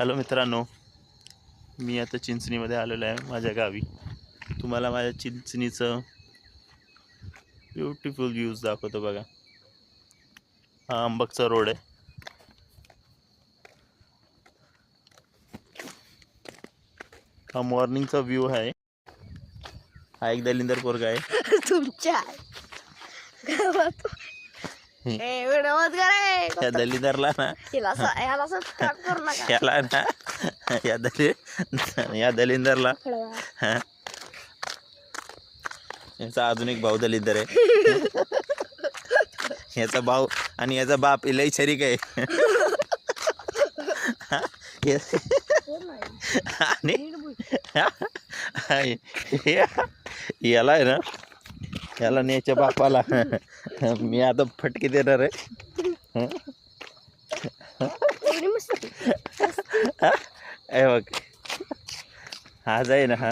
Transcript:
Hello मित्रांनो, मी आता चिंचणीमध्ये आलेलो आहे माझ्या गावी. तुम्हाला माझ्या चिंचणीचं ब्युटिफुल व्ह्यूज दाखवतो बघा. हा अंबकचा रोड आहे. हा मॉर्निंगचा व्ह्यू आहे. हा एक दलिंदर पोरगा आहे. तुमच्या गावात या दलिंदरला ना याला ना या दलिंदरला याचा अजून एक भाऊ दलिंदर आहे. याचा भाऊ आणि याचा बाप इलाही शरीक आहे. आणि याला आहे ना, याला न्यायच्या बापाला मी आता फटके देणार आहे. बघ, हा जाई ना, हा